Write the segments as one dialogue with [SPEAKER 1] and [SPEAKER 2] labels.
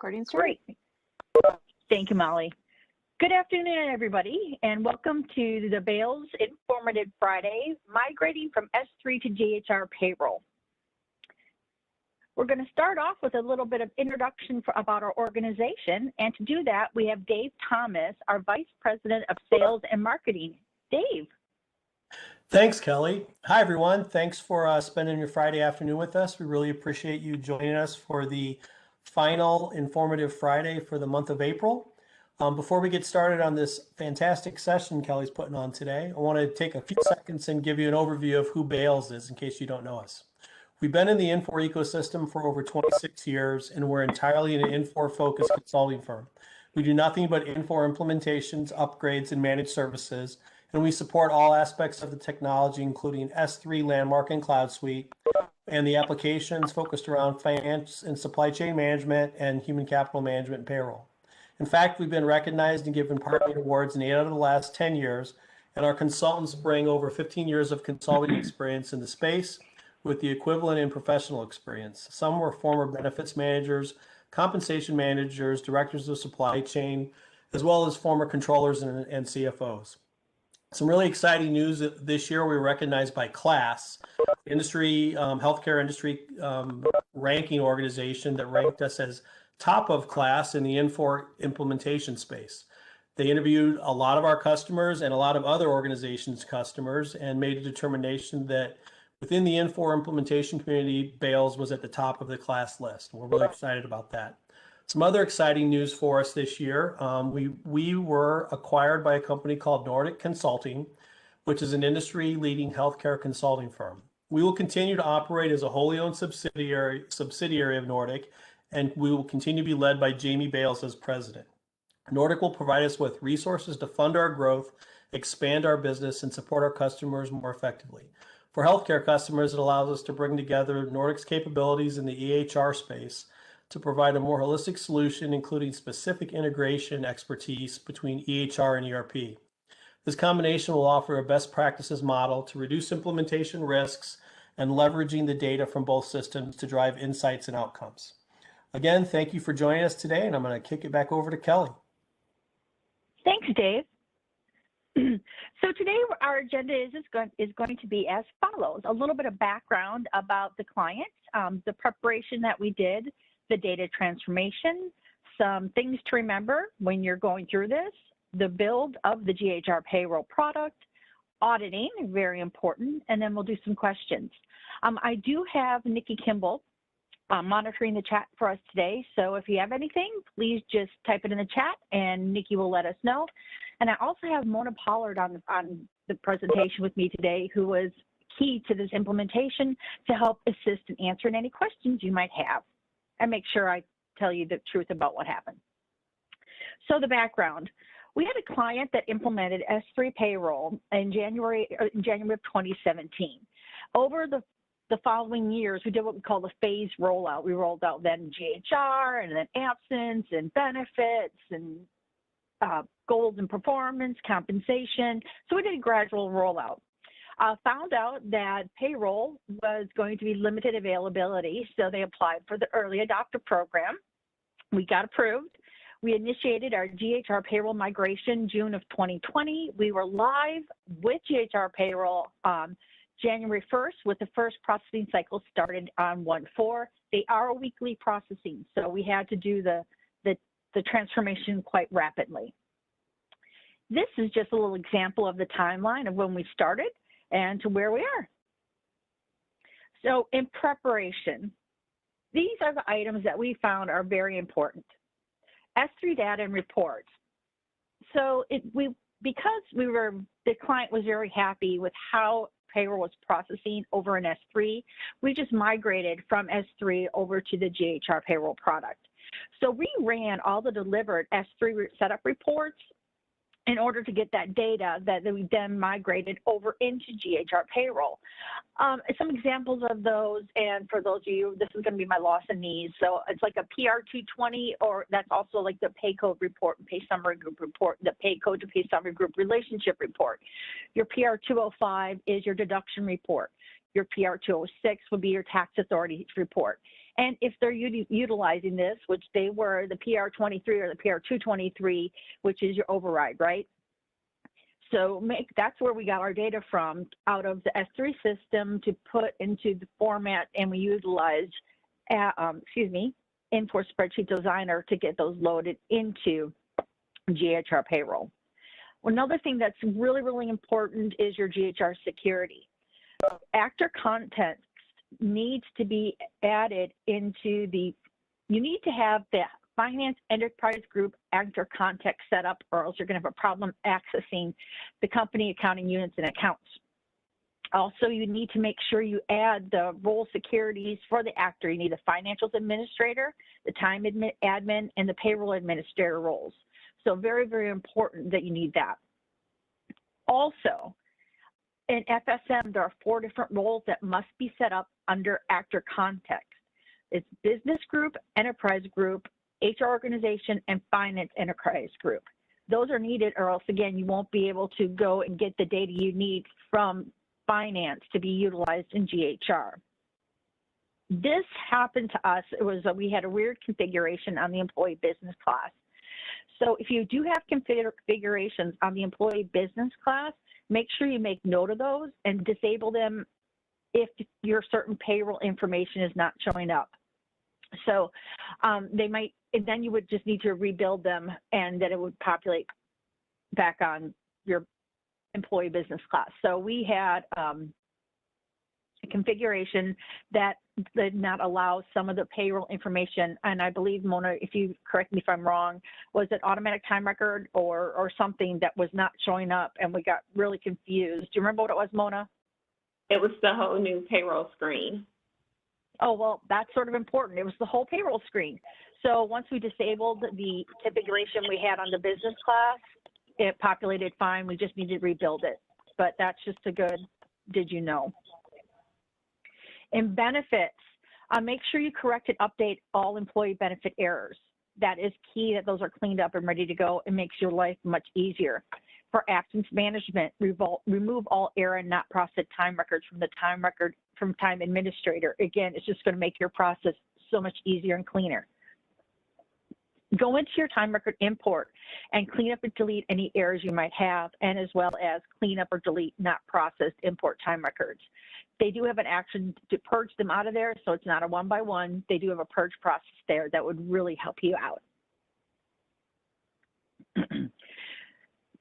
[SPEAKER 1] Recording started.
[SPEAKER 2] Great. Thank you, Molly. Good afternoon, everybody, and welcome to the Bales Informative Friday, migrating from S3 to GHR Payroll. We're going to start off with a little bit of introduction about our organization, and to do that, we have Dave Thomas, our Vice President of Sales and Marketing. Dave.
[SPEAKER 3] Thanks, Kelly. Hi, everyone. Thanks for spending your Friday afternoon with us. We really appreciate you joining us for the final Informative Friday for the month of April. Before we get started on this fantastic session Kelly's putting on today, I want to take a few seconds and give you an overview of who Bales is in case you don't know us. We've been in the Infor ecosystem for over 26 years, and we're entirely an Infor-focused consulting firm. We do nothing but Infor implementations, upgrades, and managed services, and we support all aspects of the technology, including S3 Landmark and Cloud Suite, and the applications focused around finance and supply chain management and human capital management and payroll. In fact, we've been recognized and given partner awards in 8 out of the last 10 years, and our consultants bring over 15 years of consulting experience in the space with the equivalent in professional experience. Some were former benefits managers, compensation managers, directors of supply chain, as well as former controllers and CFOs. Some really exciting news this year. We were recognized by KLAS, industry, healthcare industry ranking organization that ranked us as top of class in the Infor implementation space. They interviewed a lot of our customers and a lot of other organizations' customers and made a determination that within the Infor implementation community, Bales was at the top of the class list. We're really excited about that. Some other exciting news for us this year, we were acquired by a company called Nordic Consulting, which is an industry-leading healthcare consulting firm. We will continue to operate as a wholly owned subsidiary of Nordic, and we will continue to be led by Jamie Bales as president. Nordic will provide us with resources to fund our growth, expand our business, and support our customers more effectively. For healthcare customers, it allows us to bring together Nordic's capabilities in the EHR space to provide a more holistic solution, including specific integration expertise between EHR and ERP. This combination will offer a best practices model to reduce implementation risks and leveraging the data from both systems to drive insights and outcomes. Again, thank you for joining us today, and I'm going to kick it back over to Kelly.
[SPEAKER 2] Thanks, Dave. So today our agenda is going to be as follows: a little bit of background about the client, the preparation that we did, the data transformation, some things to remember when you're going through this, the build of the GHR Payroll product, auditing, very important, and then we'll do some questions. I do have Nikki Kimball monitoring the chat for us today, so if you have anything, please just type it in the chat and Nikki will let us know. And I also have Mona Pollard on the presentation with me today, who was key to this implementation to help assist in answering any questions you might have and make sure I tell you the truth about what happened. So the background. We had a client that implemented S3 Payroll in January of 2017. Over the following years, we did what we call the phase rollout. We rolled out then GHR and then absence and benefits and goals and performance, compensation. So we did a gradual rollout. Found out that payroll was going to be limited availability, so they applied for the early adopter program. We got approved. We initiated our GHR Payroll migration June of 2020. We were live with GHR Payroll January 1st, with the first processing cycle started on 1/4. They are weekly processing, so we had to do the transformation quite rapidly. This is just a little example of the timeline of when we started and to where we are. So in preparation, these are the items that we found are very important. S3 data and reports. So because the client was very happy with how payroll was processing over in S3, we just migrated from S3 over to the GHR Payroll product. So we ran all the delivered S3 setup reports in order to get that data that we then migrated over into GHR Payroll. Some examples of those, and for those of you, this is going to be my loss and needs. So it's like a PR220, or that's also like the pay code report and pay summary group report, the pay code to pay summary group relationship report. Your PR205 is your deduction report. Your PR206 would be your tax authority report. And if they're utilizing this, which they were, the PR23 or the PR223, which is your override, right? So that's where we got our data from, out of the S3 system to put into the format, and we utilized, Import Spreadsheet Designer to get those loaded into GHR Payroll. Another thing that's really, really important is your GHR security. Actor context needs to be added into you need to have the Finance Enterprise Group actor context set up, or else you're going to have a problem accessing the company accounting units and accounts. Also, you need to make sure you add the role securities for the actor. You need the financials administrator, the time admin, and the payroll administrator roles. So very, very important that you need that. Also, in FSM, there are 4 different roles that must be set up under actor context. It's business group, enterprise group, HR organization, and finance enterprise group. Those are needed, or else again, you won't be able to go and get the data you need from finance to be utilized in GHR. This happened to us. We had a weird configuration on the employee business class. So if you do have configurations on the employee business class, make sure you make note of those and disable them if your certain payroll information is not showing up. So and then you would just need to rebuild them, and then it would populate back on your employee business class. So we had a configuration that did not allow some of the payroll information, and I believe, Mona, if you correct me if I'm wrong, was it automatic time record or something that was not showing up, and we got really confused. Do you remember what it was, Mona?
[SPEAKER 1] It was the whole new payroll screen.
[SPEAKER 2] Oh, well, that's sort of important. It was the whole payroll screen. So once we disabled the configuration we had on the business class, it populated fine. We just needed to rebuild it. But that's just a good, did you know? In benefits, make sure you correct and update all employee benefit errors. That is key, that those are cleaned up and ready to go. It makes your life much easier. For absence management, remove all error and not processed time records from the time record from time administrator. Again, it's just going to make your process so much easier and cleaner. Go into your time record import and clean up and delete any errors you might have, and as well as clean up or delete not processed import time records. They do have an action to purge them out of there, so it's not a one-by-one. They do have a purge process there that would really help you out.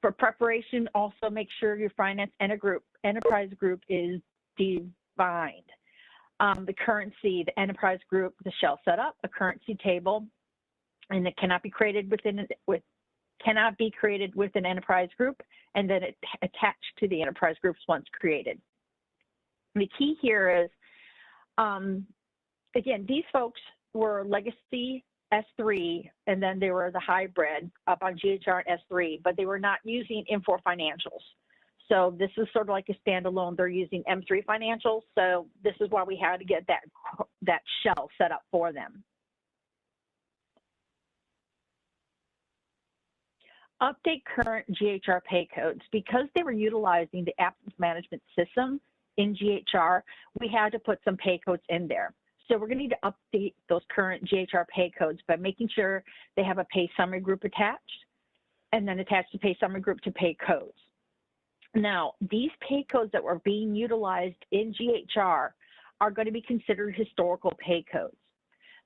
[SPEAKER 2] For preparation, also make sure your finance enterprise group is defined. The currency, the enterprise group, the shell setup, a currency table, and it cannot be created with an enterprise group, and then it attached to the enterprise groups once created. The key here is, again, these folks were legacy S3, and then they were the hybrid up on GHR and S3, but they were not using Infor financials. So this is sort of like a standalone. They're using M3 financials, so this is why we had to get that shell set up for them. Update current GHR pay codes. Because they were utilizing the absence management system in GHR, we had to put some pay codes in there. So we're going to need to update those current GHR pay codes by making sure they have a pay summary group attached, and then attached to pay summary group to pay codes. Now, these pay codes that were being utilized in GHR are going to be considered historical pay codes.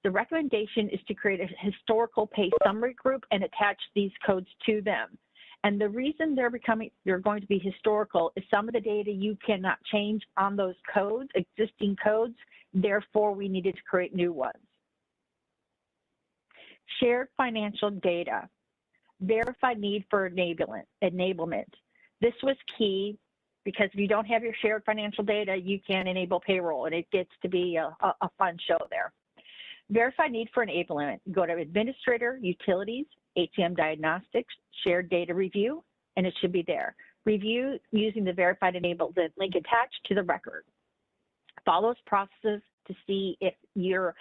[SPEAKER 2] The recommendation is to create a historical pay summary group and attach these codes to them. And the reason they're going to be historical is some of the data you cannot change on those codes, existing codes, therefore we needed to create new ones. Shared financial data, verified need for enablement. This was key because if you don't have your shared financial data, you can't enable payroll, and it gets to be a fun show there. Verified need for enablement. Go to Administrator, Utilities, HCM Diagnostics, Shared Data Review, and it should be there. Review using the verified enablement link attached to the record. Follow those processes to see if your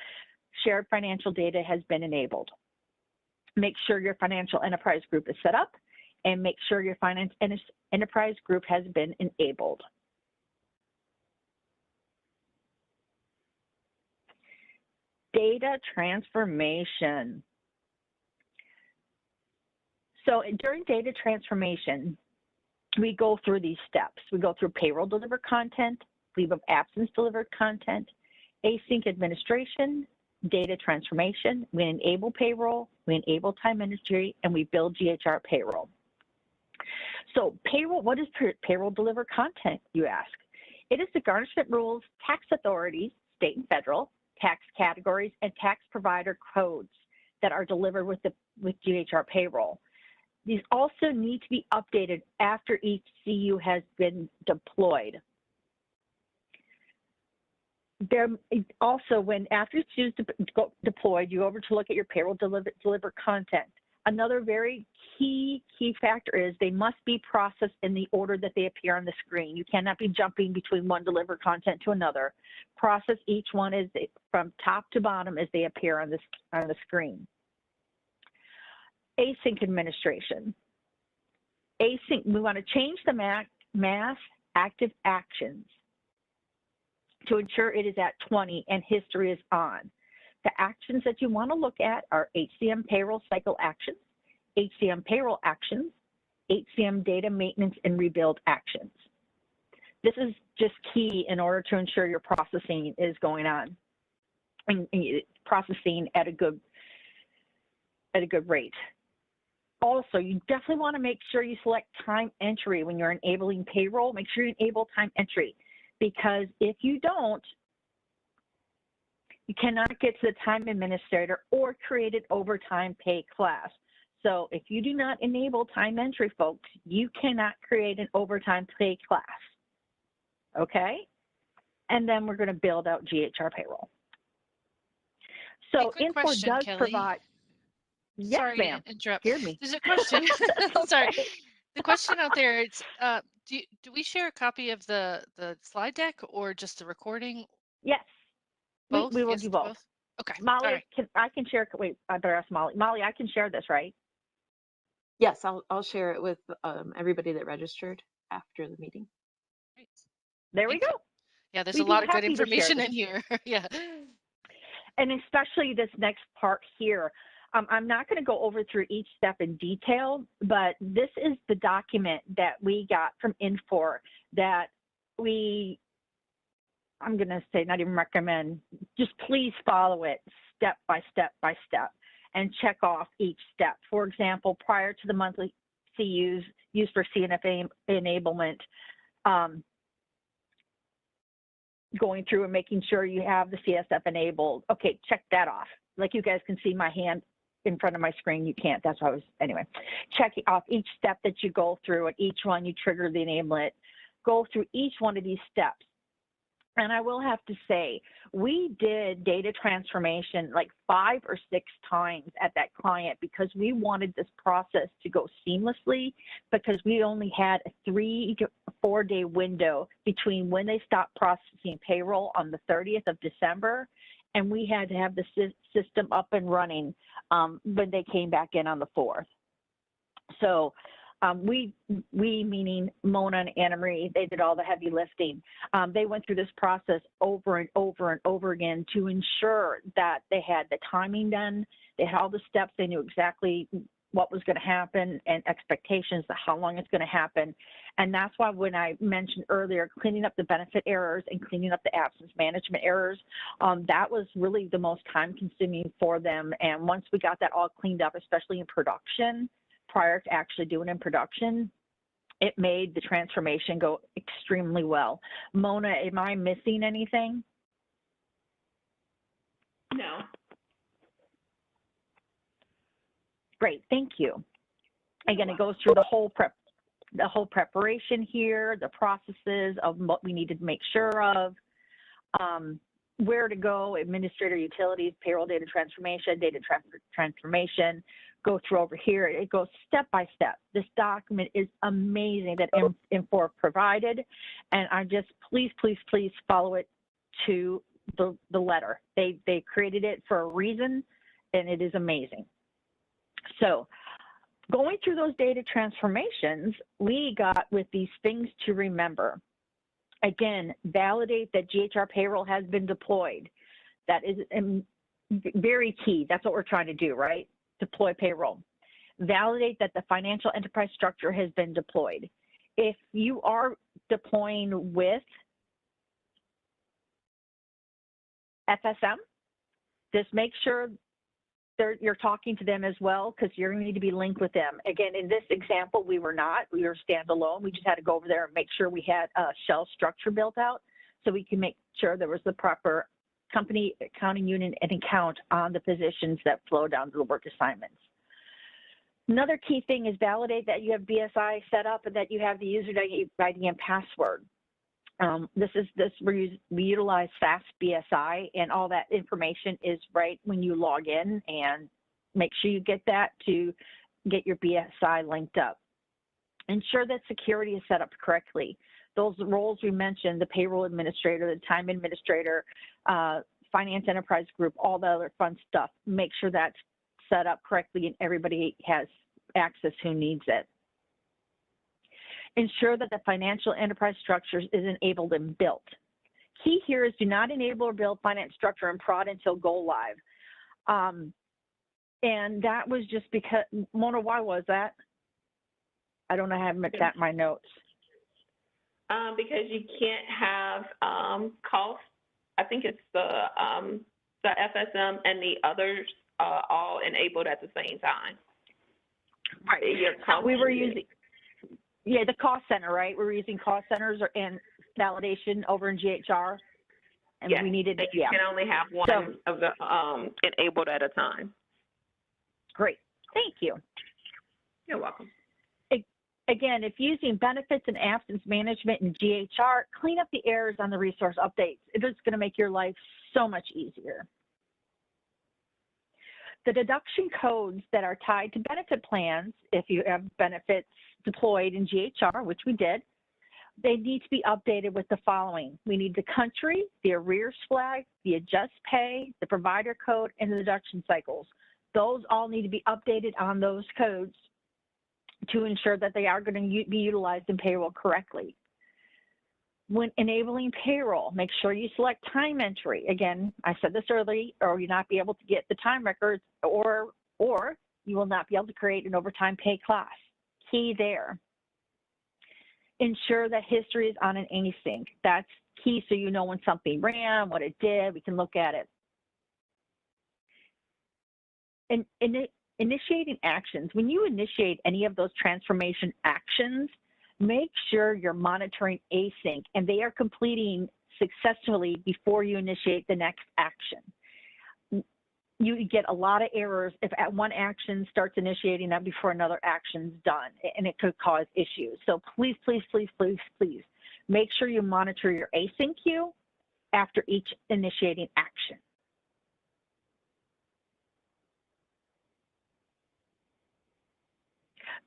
[SPEAKER 2] shared financial data has been enabled. Make sure your financial enterprise group is set up, and make sure your finance enterprise group has been enabled. data transformation. So during data transformation, we go through these steps. We go through payroll delivered content, leave of absence delivered content, async administration, data transformation, we enable payroll, we enable time entry, and we build GHR payroll. So payroll, what is payroll delivered content, you ask? It is the garnishment rules, tax authorities, state and federal, tax categories, and tax provider codes that are delivered with GHR payroll. These also need to be updated after each CU has been deployed. There also, after it's used to go deployed, you go over to look at your payroll delivered content. Another very key factor is they must be processed in the order that they appear on the screen. You cannot be jumping between one delivered content to another. Process each one from top to bottom as they appear on the screen. Async administration. Async, we want to change the mass active actions to ensure it is at 20 and history is on. The actions that you want to look at are HCM payroll cycle actions, HCM payroll actions, HCM data maintenance and rebuild actions. This is just key in order to ensure your processing is going on and processing at a good rate. Also, you definitely want to make sure you select time entry when you're enabling payroll. Make sure you enable time entry, because if you don't, you cannot get to the time administrator or create an overtime pay class. So if you do not enable time entry, folks, you cannot create an overtime pay class. Okay? And then we're going to build out GHR payroll. So
[SPEAKER 4] Hey,
[SPEAKER 2] Infor
[SPEAKER 4] question,
[SPEAKER 2] does
[SPEAKER 4] Kellie.
[SPEAKER 2] provide. Yes,
[SPEAKER 4] Sorry
[SPEAKER 2] ma'am.
[SPEAKER 4] to interrupt.
[SPEAKER 2] Hear me.
[SPEAKER 4] There's a question.
[SPEAKER 2] Okay.
[SPEAKER 4] Sorry. The question out there, it's do we share a copy of the slide deck or just the recording?
[SPEAKER 2] Yes.
[SPEAKER 4] Both?
[SPEAKER 2] We will
[SPEAKER 4] Yes,
[SPEAKER 2] do
[SPEAKER 4] it's
[SPEAKER 2] both.
[SPEAKER 4] Okay.
[SPEAKER 2] Molly,
[SPEAKER 4] All right.
[SPEAKER 2] I can share. Wait, I better ask Molly. Molly, I can share this, right?
[SPEAKER 5] Yes, I'll share it with everybody that registered after the meeting.
[SPEAKER 4] Great.
[SPEAKER 2] There we
[SPEAKER 4] Thank
[SPEAKER 2] go.
[SPEAKER 4] you. Yeah, there's
[SPEAKER 2] We'd
[SPEAKER 4] a
[SPEAKER 2] be
[SPEAKER 4] lot of good
[SPEAKER 2] happy to share
[SPEAKER 4] information
[SPEAKER 2] this.
[SPEAKER 4] in here. Yeah.
[SPEAKER 2] And especially this next part here. I'm not going to go over through each step in detail, but this is the document that we got from Infor that I'm going to say, not even recommend, just please follow it step by step by step and check off each step. For example, prior to the monthly CUs used for CNFA enablement, going through and making sure you have the CSF enabled. Okay, check that off. Like you guys can see my hand in front of my screen, you can't. That's how I was, anyway. Checking off each step that you go through, and each one you trigger the enablement. Go through each one of these steps. And I will have to say, we did data transformation like 5 or 6 times at that client because we wanted this process to go seamlessly, because we only had a 3 to 4 day window between when they stopped processing payroll on the 30th of December, and we had to have the system up and running when they came back in on the 4th. So we meaning Mona and Anna Marie, they did all the heavy lifting. They went through this process over and over and over again to ensure that they had the timing done, they had all the steps, they knew exactly what was going to happen and expectations of how long it's going to happen. And that's why when I mentioned earlier, cleaning up the benefit errors and cleaning up the absence management errors, that was really the most time consuming for them. And once we got that all cleaned up, especially in production, prior to actually doing in production, it made the transformation go extremely well. Mona, am I missing anything?
[SPEAKER 1] No.
[SPEAKER 2] Great, thank you. Again, it goes through the whole preparation here, the processes of what we needed to make sure of, where to go, administrator utilities, payroll data transformation, go through over here. It goes step by step. This document is amazing that Infor provided, and I just please follow it to the letter. They created it for a reason, and it is amazing. So going through those data transformations, we got with these things to remember. Again, validate that GHR payroll has been deployed. That is very key. That's what we're trying to do, right? Deploy payroll. Validate that the financial enterprise structure has been deployed. If you are deploying with FSM, just make sure you're talking to them as well, because you're going to need to be linked with them. Again, in this example, we were not. We were standalone. We just had to go over there and make sure we had a shell structure built out so we can make sure there was the proper company, accounting unit, and account on the positions that flow down to the work assignments. Another key thing is validate that you have BSI set up and that you have the user ID and password. We utilize fast BSI, and all that information is right when you log in, and make sure you get that to get your BSI linked up. Ensure that security is set up correctly. Those roles we mentioned, the payroll administrator, the time administrator, finance enterprise group, all the other fun stuff, make sure that's set up correctly and everybody has access who needs it. Ensure that the financial enterprise structure is enabled and built. Key here is do not enable or build finance structure and prod until go live. And that was just because, Mona, why was that? I don't know, I haven't that in my notes.
[SPEAKER 1] Because you can't have costs. I think it's the FSM and the others all enabled at the same time.
[SPEAKER 2] Right. We were using, yeah, the cost center, right? We were using cost centers and validation over in GHR, and
[SPEAKER 1] yes.
[SPEAKER 2] we needed,
[SPEAKER 1] and you can only have one of the enabled at a time.
[SPEAKER 2] Great, thank you.
[SPEAKER 1] You're welcome.
[SPEAKER 2] Again, if using benefits and absence management in GHR, clean up the errors on the resource updates. It is going to make your life so much easier. The deduction codes that are tied to benefit plans, if you have benefits deployed in GHR, which we did, they need to be updated with the following. We need the country, the arrears flag, the adjust pay, the provider code, and the deduction cycles. Those all need to be updated on those codes to ensure that they are going to be utilized in payroll correctly. When enabling payroll, make sure you select time entry. Again, I said this early, or you'll not be able to get the time records, or you will not be able to create an overtime pay class. Key there. Ensure that history is on an async. That's key, so you know when something ran, what it did, we can look at it. And initiating actions. When you initiate any of those transformation actions, make sure you're monitoring async and they are completing successfully before you initiate the next action. You get a lot of errors if at one action starts initiating that before another action's done, and it could cause issues. So please, please, please, please, please make sure you monitor your async queue after each initiating action.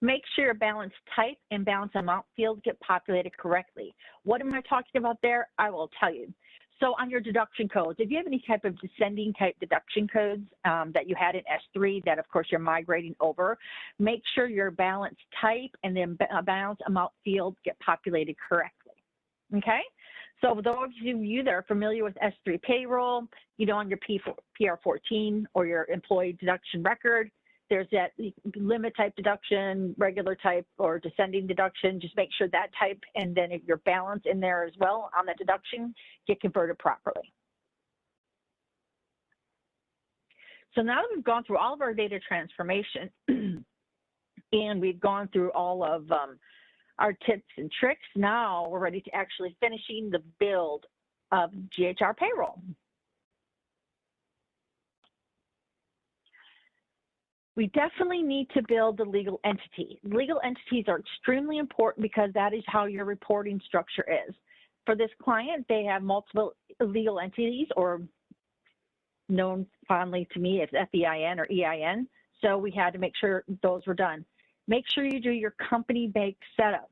[SPEAKER 2] Make sure your balance type and balance amount fields get populated correctly. What am I talking about there? I will tell you. So on your deduction codes, if you have any type of descending type deduction codes that you had in S3 that of course you're migrating over, make sure your balance type and then balance amount fields get populated correctly, okay? So those of you that are familiar with S3 payroll, you know, on your PR14 or your employee deduction record, there's that limit type deduction, regular type, or descending deduction. Just make sure that type and then if your balance in there as well on the deduction get converted properly. So now that we've gone through all of our data transformation and we've gone through all of our tips and tricks, now we're ready to actually finishing the build of GHR Payroll. We definitely need to build the legal entity. Legal entities are extremely important because that is how your reporting structure is. For this client, they have multiple legal entities, or known fondly to me as FEIN or EIN. So we had to make sure those were done. Make sure you do your company bank setup.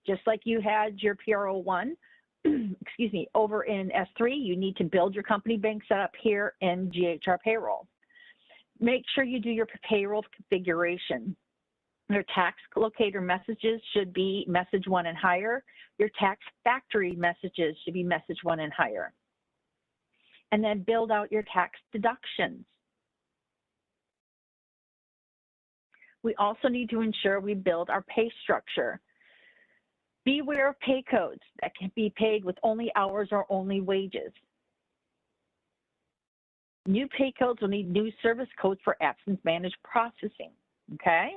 [SPEAKER 2] Just like you had your PRO1, excuse me, over in S3, you need to build your company bank setup here in GHR Payroll. Make sure you do your payroll configuration. Your tax locator messages should be message 1 and higher. Your tax factory messages should be message 1 and higher. and then build out your tax deductions. We also need to ensure we build our pay structure. Be aware of pay codes that can be paid with only hours or only wages. New pay codes will need new service codes for absence managed processing, okay?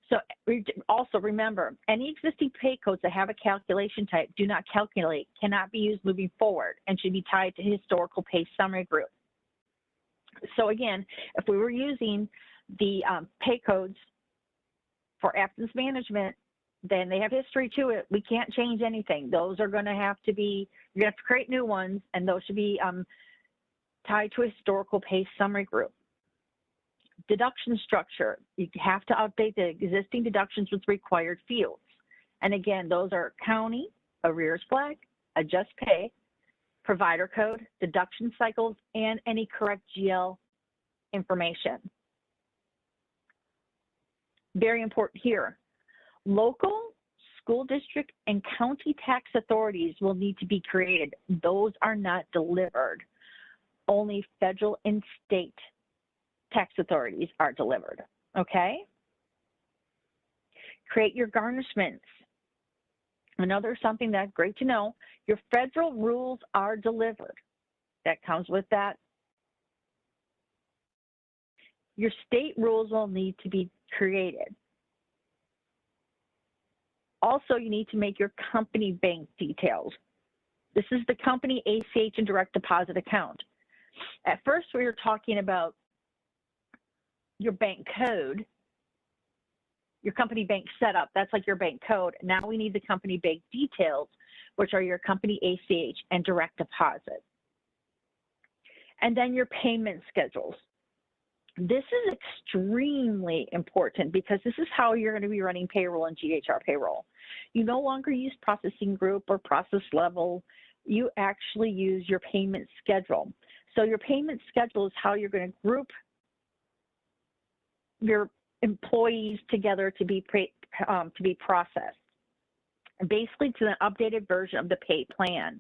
[SPEAKER 2] So also remember, any existing pay codes that have a calculation type do not calculate, cannot be used moving forward, and should be tied to historical pay summary group. So again, if we were using the pay codes for absence management, then they have history to it. We can't change anything. Those are going to have to be, you're going to have to create new ones, and those should be tied to a historical pay summary group. Deduction structure, you have to update the existing deductions with required fields. And again, those are county, arrears flag, adjust pay, provider code, deduction cycles, and any correct GL information. Very important here. Local, school district, and county tax authorities will need to be created. Those are not delivered. Only federal and state tax authorities are delivered, okay? Create your garnishments. Another something that's great to know, your federal rules are delivered. That comes with that. Your state rules will need to be created. Also, you need to make your company bank details. This is the company ACH and direct deposit account. At first, we were talking about your bank code, your company bank setup. That's like your bank code. Now we need the company bank details, which are your company ACH and direct deposit. And then your payment schedules. This is extremely important because this is how you're going to be running payroll in GHR Payroll. You no longer use processing group or process level. You actually use your payment schedule. So your payment schedule is how you're going to group your employees together to be processed. And basically to an updated version of the pay plan.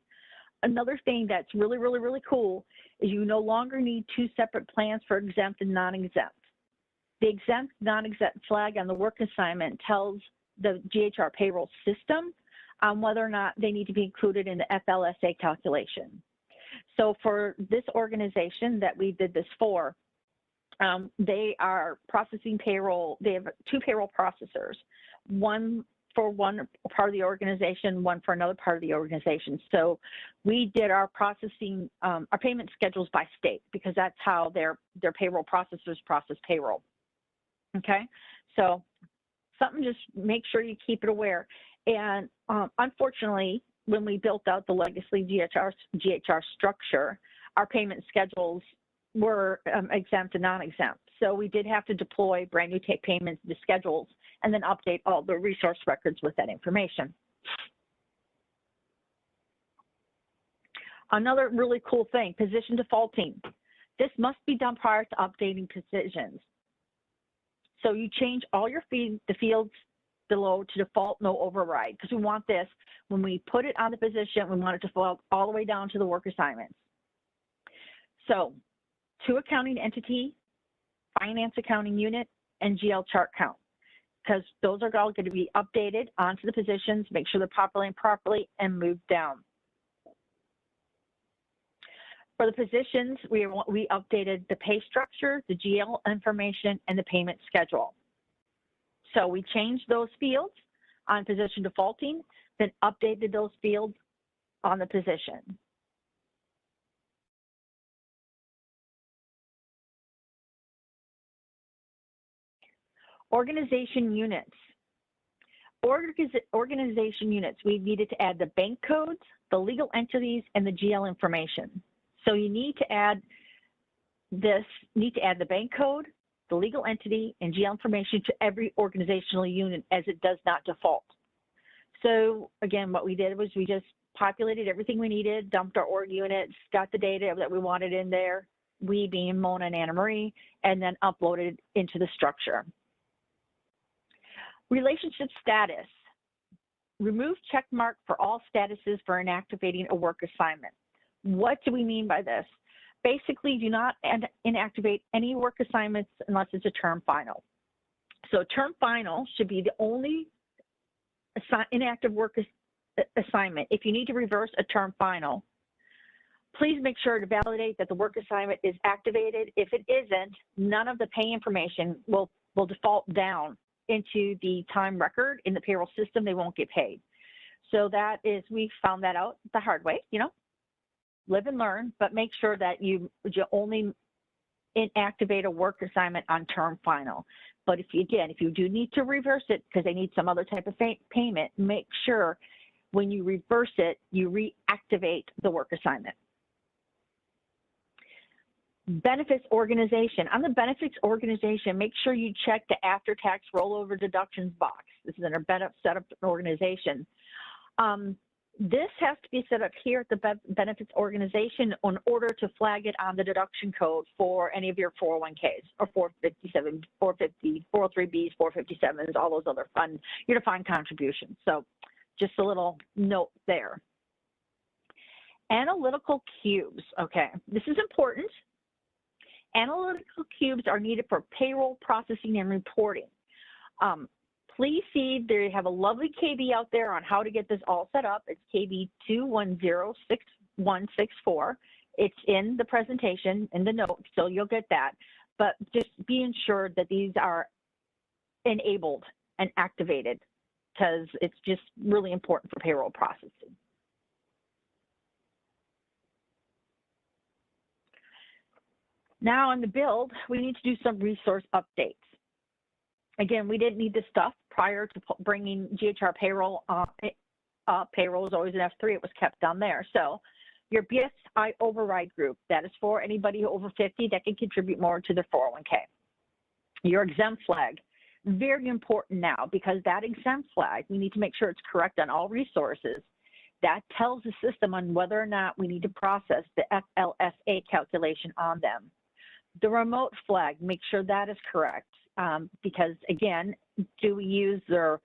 [SPEAKER 2] Another thing that's really, really, really cool is you no longer need two separate plans for exempt and non-exempt. The exempt, non-exempt flag on the work assignment tells the GHR payroll system whether or not they need to be included in the FLSA calculation. So for this organization that we did this for, they are processing payroll. They have two payroll processors, one for one part of the organization, one for another part of the organization. So we did our processing, our payment schedules by state because that's how their payroll processors process payroll. Okay, so something, just make sure you keep it aware. And unfortunately, when we built out the legacy GHR structure, our payment schedules were exempt and non-exempt. So we did have to deploy brand new take payments to schedules and then update all the resource records with that information. Another really cool thing, position defaulting. This must be done prior to updating positions. So you change all your the fields below to default no override, because we want this, when we put it on the position, we want it to default all the way down to the work assignments. So to accounting entity, finance accounting unit, and GL chart count, because those are all going to be updated onto the positions, make sure they're populating properly, and moved down. For the positions, we updated the pay structure, the GL information, and the payment schedule. So we changed those fields on position defaulting, then updated those fields on the position. Organization units. Organization units, we needed to add the bank codes, the legal entities, and the GL information. So you need to add the bank code, the legal entity, and GL information to every organizational unit, as it does not default. So again, what we did was we just populated everything we needed, dumped our org units, got the data that we wanted in there, we being Mona and Anna Marie, and then uploaded into the structure. Relationship status. Remove check mark for all statuses for inactivating a work assignment. What do we mean by this? Basically, do not inactivate any work assignments unless it's a term final. So term final should be the only inactive work assignment. If you need to reverse a term final, please make sure to validate that the work assignment is activated. If it isn't, none of the pay information will default down into the time record in the payroll system. They won't get paid. So that is, we found that out the hard way, you know, live and learn, but make sure that you only inactivate a work assignment on term final. But if you do need to reverse it because they need some other type of payment, make sure when you reverse it, you reactivate the work assignment. Benefits organization. On the benefits organization, make sure you check the after-tax rollover deductions box. This is under benefit setup organization. This has to be set up here at the benefits organization in order to flag it on the deduction code for any of your 401ks or 457, 450, 403Bs, 457s, all those other your defined contributions. So just a little note there. Analytical cubes. Okay, this is important. Analytical cubes are needed for payroll processing and reporting. Please see, they have a lovely KB out there on how to get this all set up. It's KB 2106164. It's in the presentation, in the notes, so you'll get that. But just be ensured that these are enabled and activated because it's just really important for payroll processing. Now on the build, we need to do some resource updates. Again, we didn't need this stuff prior to bringing GHR Payroll payroll is always an F3, it was kept down there. So your BSI override group, that is for anybody over 50 that can contribute more to their 401k. Your exempt flag, very important now because that exempt flag, we need to make sure it's correct on all resources. That tells the system on whether or not we need to process the FLSA calculation on them. The remote flag, make sure that is correct. Because again, do we use their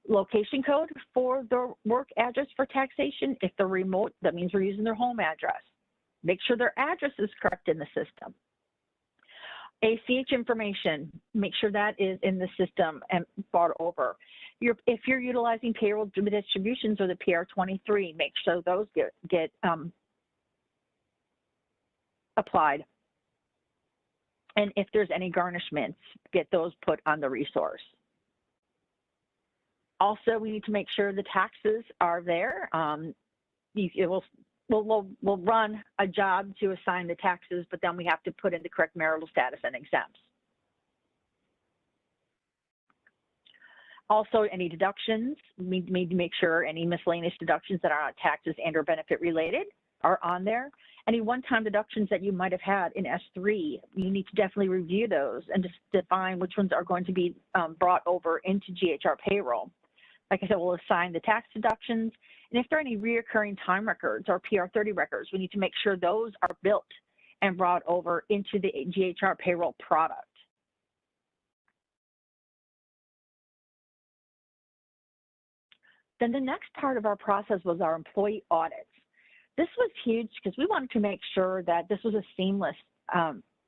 [SPEAKER 2] location code for their work address for taxation? If they're remote, that means we're using their home address. Make sure their address is correct in the system. ACH information, make sure that is in the system and brought over. If you're utilizing payroll distributions or the PR23, make sure those get applied. And if there's any garnishments, get those put on the resource. Also, we need to make sure the taxes are there. We'll run a job to assign the taxes, but then we have to put in the correct marital status and exempts. Also, any deductions, we need to make sure any miscellaneous deductions that are not taxes and or benefit related are on there. Any one-time deductions that you might have had in S3, you need to definitely review those and just define which ones are going to be brought over into GHR Payroll. Like I said, we'll assign the tax deductions, and if there are any reoccurring time records or PR30 records, we need to make sure those are built and brought over into the GHR Payroll product. Then the next part of our process was our employee audits. This was huge because we wanted to make sure that this was a seamless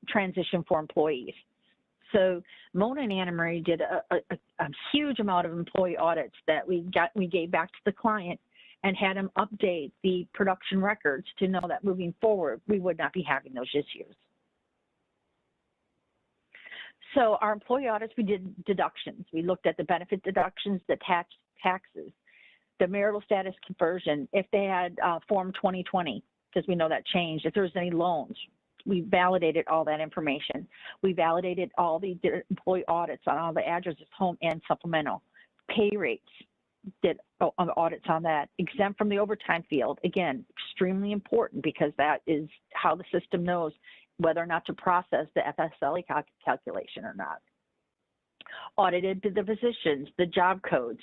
[SPEAKER 2] transition for employees. So Mona and Anna Marie did a huge amount of employee audits that we gave back to the client and had them update the production records to know that moving forward, we would not be having those issues. So our employee audits, we did deductions. We looked at the benefit deductions, the taxes, the marital status conversion, if they had Form 2020, because we know that changed, if there was any loans, we validated all that information. We validated all the employee audits on all the addresses, home and supplemental. Pay rates, did audits on that. Exempt from the overtime field, again, extremely important because that is how the system knows whether or not to process the FSLE calculation or not. Audited the positions, the job codes,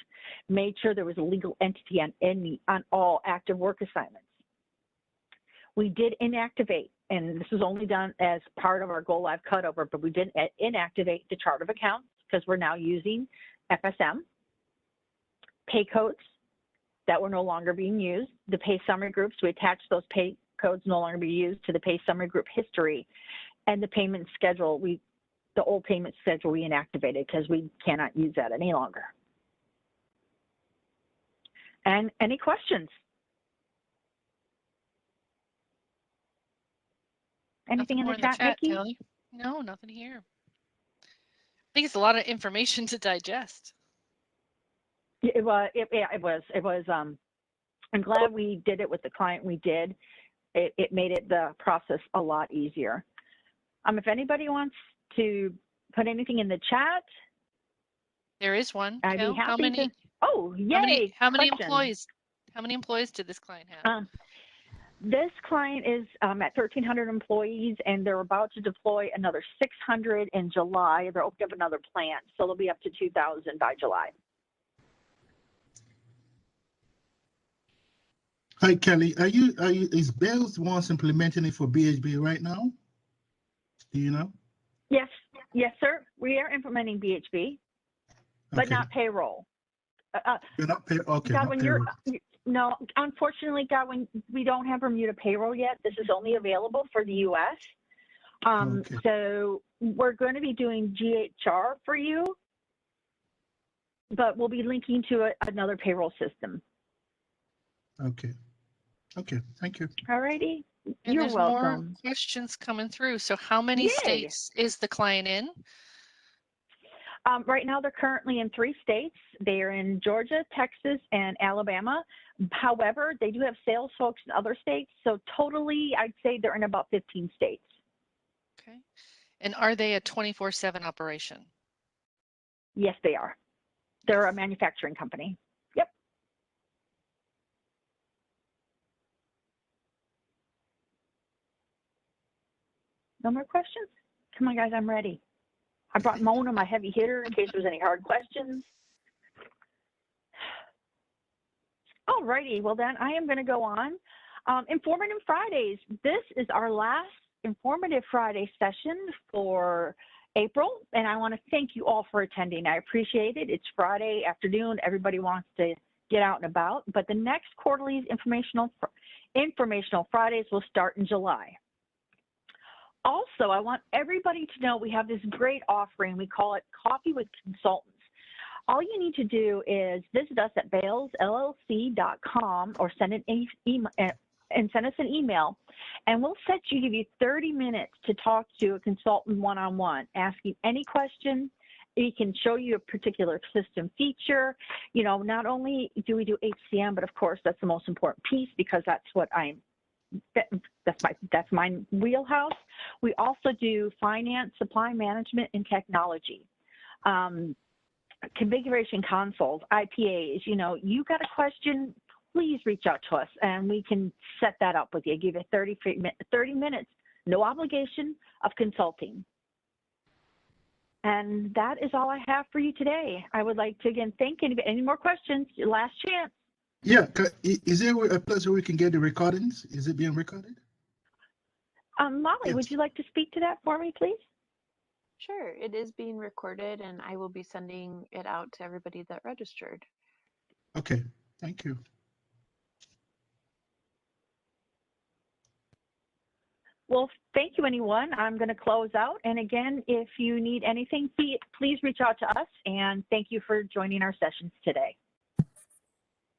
[SPEAKER 2] made sure there was a legal entity on all active work assignments. We did inactivate, and this was only done as part of our Go Live cutover, but we did inactivate the chart of accounts because we're now using FSM. Pay codes that were no longer being used. The pay summary groups, we attached those pay codes no longer be used to the pay summary group history and the payment schedule. The old payment schedule we inactivated because we cannot use that any longer. And any questions? Anything in the chat, Nikki?
[SPEAKER 4] Kellie? No, nothing here. I think it's a lot of information to digest.
[SPEAKER 2] It was. I'm glad we did it with the client we did. It made the process a lot easier. If anybody wants to put anything in the chat,
[SPEAKER 4] there is one.
[SPEAKER 2] I'd be happy
[SPEAKER 4] how many?
[SPEAKER 2] Oh, yay!
[SPEAKER 4] How many
[SPEAKER 2] question.
[SPEAKER 4] employees? How many employees did this client have?
[SPEAKER 2] This client is at 1,300 employees, and they're about to deploy another 600 in July. They're opening up another plant, so they'll be up to 2,000 by July.
[SPEAKER 6] Hi, Kelly. Is Bales once implementing it for BHB right now? Do you know?
[SPEAKER 2] Yes, sir. We are implementing BHB, but not payroll.
[SPEAKER 6] You're not pay. Okay.
[SPEAKER 2] Godwin,
[SPEAKER 6] not payroll.
[SPEAKER 2] no. Unfortunately, Godwin, we don't have Bermuda payroll yet. This is only available for the U.S. So we're going to be doing GHR for you, but we'll be linking to another payroll system.
[SPEAKER 6] Okay. Thank you.
[SPEAKER 2] All righty.
[SPEAKER 4] And
[SPEAKER 2] You're
[SPEAKER 4] there's
[SPEAKER 2] welcome.
[SPEAKER 4] more questions coming through. So how many
[SPEAKER 2] Yay.
[SPEAKER 4] states is the client in?
[SPEAKER 2] Right now, they're currently in 3 states. They are in Georgia, Texas, and Alabama. However, they do have sales folks in other states. So totally, I'd say they're in about 15 states.
[SPEAKER 4] Okay. And are they a 24/7 operation?
[SPEAKER 2] Yes, they are. They're a manufacturing company. Yep. No more questions? Come on, guys, I'm ready. I brought Mona, my heavy hitter, in case there's any hard questions. All righty, well then I am going to go on. Informative Fridays. This is our last Informative Friday session for April, and I want to thank you all for attending. I appreciate it. It's Friday afternoon. Everybody wants to get out and about, but the next quarterly informational Fridays will start in July. Also, I want everybody to know we have this great offering. We call it Coffee with Consultants. All you need to do is visit us at balesllc.com or send us an email, and we'll give you 30 minutes to talk to a consultant one-on-one, asking any question. We can show you a particular system feature. Not only do we do HCM, but of course that's the most important piece because that's what that's my wheelhouse. We also do finance, supply management, and technology. Configuration consoles, IPAs, you got a question, please reach out to us and we can set that up with you. Give you 30 minutes, no obligation of consulting. And that is all I have for you today. I would like to again thank any more questions, your last chance.
[SPEAKER 6] Yeah, is there a place where we can get the recordings? Is it being recorded?
[SPEAKER 2] Molly,
[SPEAKER 6] Yes.
[SPEAKER 2] Would you like to speak to that for me, please?
[SPEAKER 5] Sure, it is being recorded and I will be sending it out to everybody that registered.
[SPEAKER 6] Okay, thank you.
[SPEAKER 2] Well, thank you, anyone. I'm going to close out. And again, if you need anything, please reach out to us. And thank you for joining our sessions today.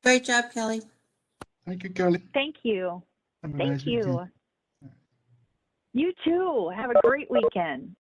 [SPEAKER 7] Great job, Kelly.
[SPEAKER 6] Thank you, Kelly.
[SPEAKER 2] Thank you.
[SPEAKER 6] Have a
[SPEAKER 2] Thank
[SPEAKER 6] nice
[SPEAKER 2] you.
[SPEAKER 6] weekend.
[SPEAKER 2] You too. Have a great weekend.